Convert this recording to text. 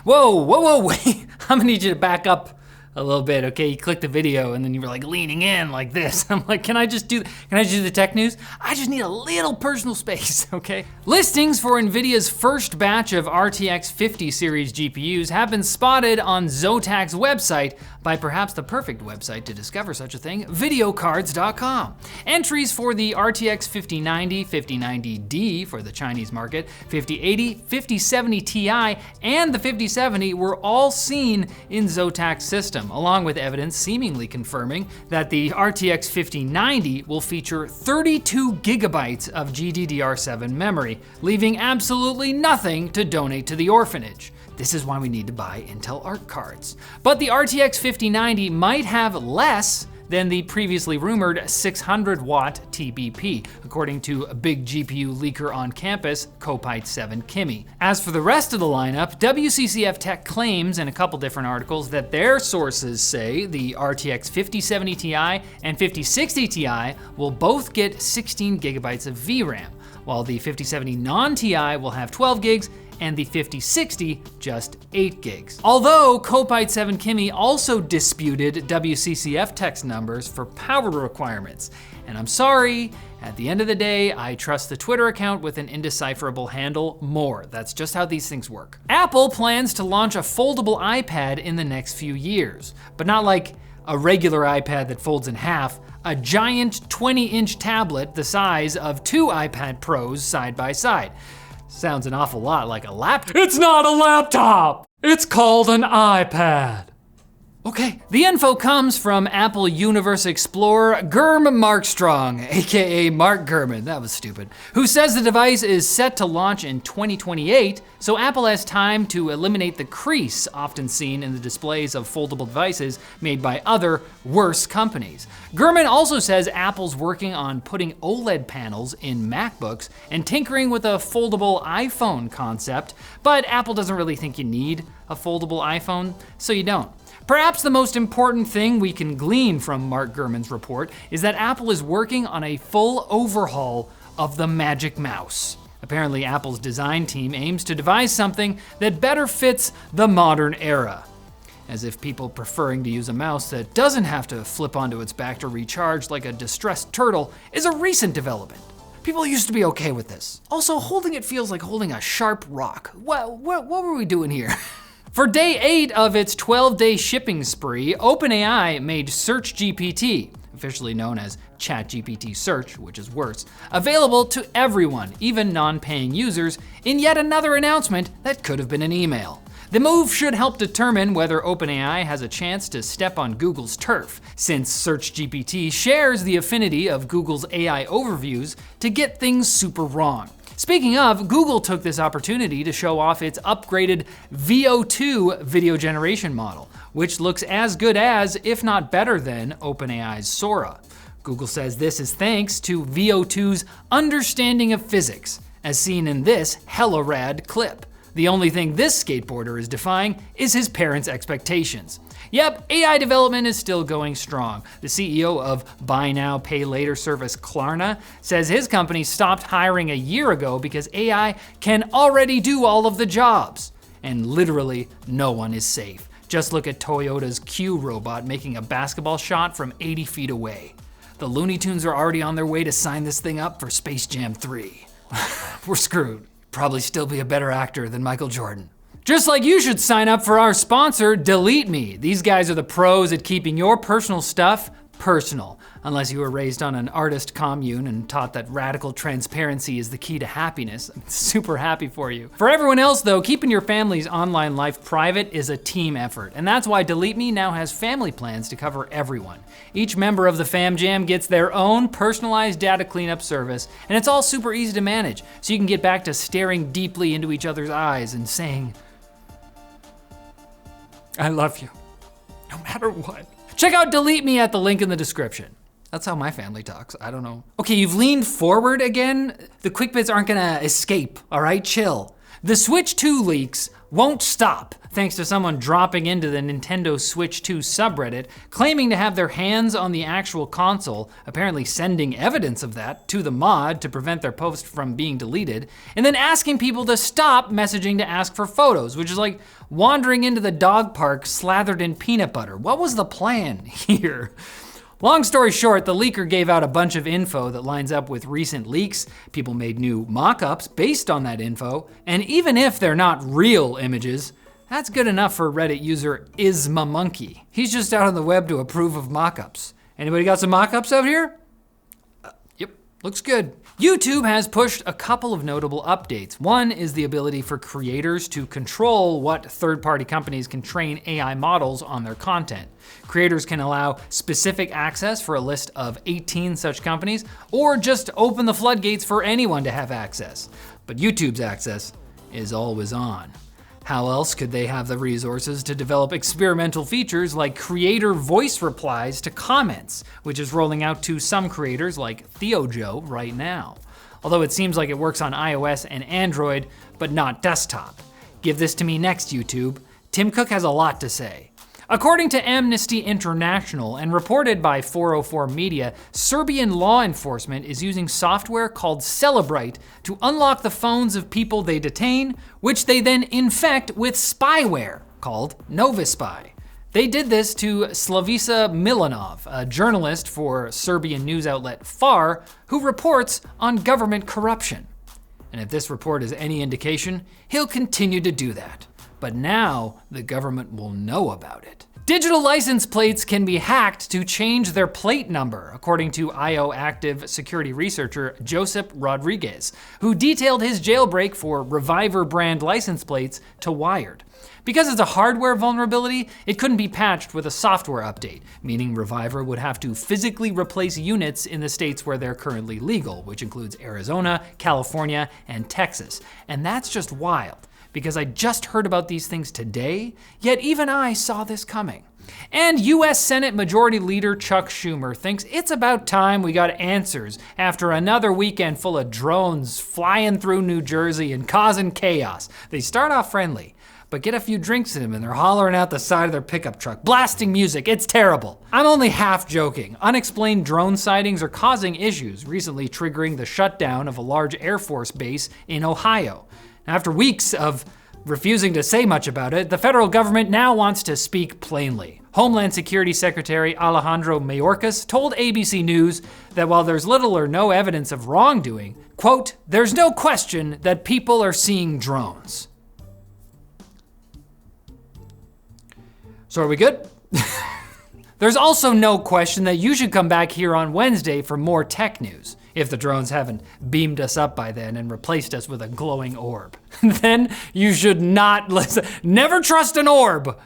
Whoa, wait. I'm gonna need you to back up a little bit, okay? You clicked the video and then you were like leaning in like this. I'm like, can I just do the tech news? I just need a little personal space, okay? Listings for NVIDIA's first batch of RTX 50 series GPUs have been spotted on Zotac's website by perhaps the perfect website to discover such a thing, videocards.com. Entries for the RTX 5090, 5090D for the Chinese market, 5080, 5070 Ti, and the 5070 were all seen in Zotac's system, along with evidence seemingly confirming that the RTX 5090 will feature 32 gigabytes of GDDR7 memory, leaving absolutely nothing to donate to the orphanage. This is why we need to buy Intel Arc cards. But the RTX 5090 might have less than the previously rumored 600 watt TBP, according to a big GPU leaker on campus, Copite7 Kimi. As for the rest of the lineup, WCCF Tech claims in a couple different articles that their sources say the RTX 5070 Ti and 5060 Ti will both get 16 gigabytes of VRAM, while the 5070 non-Ti will have 12 gigs and the 5060 just 8 gigs. Although Copite7 Kimi also disputed WCCF Tech's numbers for power requirements. And I'm sorry, at the end of the day, I trust the Twitter account with an indecipherable handle more. That's just how these things work. Apple plans to launch a foldable iPad in the next few years, but not like a regular iPad that folds in half, a giant 20-inch tablet the size of 2 iPad Pros side by side. Sounds an awful lot like a laptop. It's not a laptop! It's called an iPad. Okay, the info comes from Apple Universe Explorer Germ Markstrong, AKA Mark Gurman, that was stupid, who says the device is set to launch in 2028, so Apple has time to eliminate the crease often seen in the displays of foldable devices made by other, worse companies. Gurman also says Apple's working on putting OLED panels in MacBooks and tinkering with a foldable iPhone concept, but Apple doesn't really think you need a foldable iPhone, so you don't. Perhaps the most important thing we can glean from Mark Gurman's report is that Apple is working on a full overhaul of the Magic Mouse. Apparently, Apple's design team aims to devise something that better fits the modern era. As if people preferring to use a mouse that doesn't have to flip onto its back to recharge like a distressed turtle is a recent development. People used to be okay with this. Also, holding it feels like holding a sharp rock. What were we doing here? For day 8 of its 12-day shipping spree, OpenAI made SearchGPT, officially known as ChatGPT Search, which is worse, available to everyone, even non-paying users, in yet another announcement that could have been an email. The move should help determine whether OpenAI has a chance to step on Google's turf, since SearchGPT shares the affinity of Google's AI overviews to get things super wrong. Speaking of, Google took this opportunity to show off its upgraded VO2 video generation model, which looks as good as, if not better than, OpenAI's Sora. Google says this is thanks to VO2's understanding of physics, as seen in this hella rad clip. The only thing this skateboarder is defying is his parents' expectations. Yep, AI development is still going strong. The CEO of buy now, pay later service Klarna says his company stopped hiring a year ago because AI can already do all of the jobs. And literally no one is safe. Just look at Toyota's Q robot making a basketball shot from 80 feet away. The Looney Tunes are already on their way to sign this thing up for Space Jam 3. We're screwed. Probably still be a better actor than Michael Jordan. Just like you should sign up for our sponsor, Delete Me. These guys are the pros at keeping your personal stuff personal, unless you were raised on an artist commune and taught that radical transparency is the key to happiness. I'm super happy for you. For everyone else though, keeping your family's online life private is a team effort, and that's why Delete Me now has family plans to cover everyone. Each member of the Fam Jam gets their own personalized data cleanup service, and it's all super easy to manage, so you can get back to staring deeply into each other's eyes and saying, I love you, no matter what. Check out Delete Me at the link in the description. That's how my family talks, I don't know. Okay, you've leaned forward again. The quick bits aren't gonna escape, all right? Chill. The Switch 2 leaks won't stop, thanks to someone dropping into the Nintendo Switch 2 subreddit, claiming to have their hands on the actual console, apparently sending evidence of that to the mod to prevent their post from being deleted, and then asking people to stop messaging to ask for photos, which is like wandering into the dog park slathered in peanut butter. What was the plan here? Long story short, the leaker gave out a bunch of info that lines up with recent leaks. People made new mock-ups based on that info, and even if they're not real images, that's good enough for Reddit user IsmaMonkey. He's just out on the web to approve of mock-ups. Anybody got some mock-ups out here? Yep, looks good. YouTube has pushed a couple of notable updates. One is the ability for creators to control what third-party companies can train AI models on their content. Creators can allow specific access for a list of 18 such companies, or just open the floodgates for anyone to have access. But YouTube's access is always on. How else could they have the resources to develop experimental features like creator voice replies to comments, which is rolling out to some creators like TheoJoe right now. Although it seems like it works on iOS and Android, but not desktop. Give this to me next, YouTube. Tim Cook has a lot to say. According to Amnesty International and reported by 404 Media, Serbian law enforcement is using software called Celebrate to unlock the phones of people they detain, which they then infect with spyware called Novispy. They did this to Slavica Milanov, a journalist for Serbian news outlet FAR, who reports on government corruption. And if this report is any indication, he'll continue to do that. But now the government will know about it. Digital license plates can be hacked to change their plate number, according to IO Active security researcher Josep Rodriguez, who detailed his jailbreak for Reviver brand license plates to Wired. Because it's a hardware vulnerability, it couldn't be patched with a software update, meaning Reviver would have to physically replace units in the states where they're currently legal, which includes Arizona, California, and Texas. And that's just wild, because I just heard about these things today, yet even I saw this coming. And US Senate Majority Leader Chuck Schumer thinks it's about time we got answers after another weekend full of drones flying through New Jersey and causing chaos. They start off friendly, but get a few drinks in them and they're hollering out the side of their pickup truck, blasting music. It's terrible. I'm only half joking. Unexplained drone sightings are causing issues, recently triggering the shutdown of a large Air Force base in Ohio. After weeks of refusing to say much about it, the federal government now wants to speak plainly. Homeland Security Secretary Alejandro Mayorkas told ABC News that while there's little or no evidence of wrongdoing, quote, "there's no question that people are seeing drones." So are we good? There's also no question that you should come back here on Wednesday for more tech news, if the drones haven't beamed us up by then and replaced us with a glowing orb. Then you should not listen. Never trust an orb.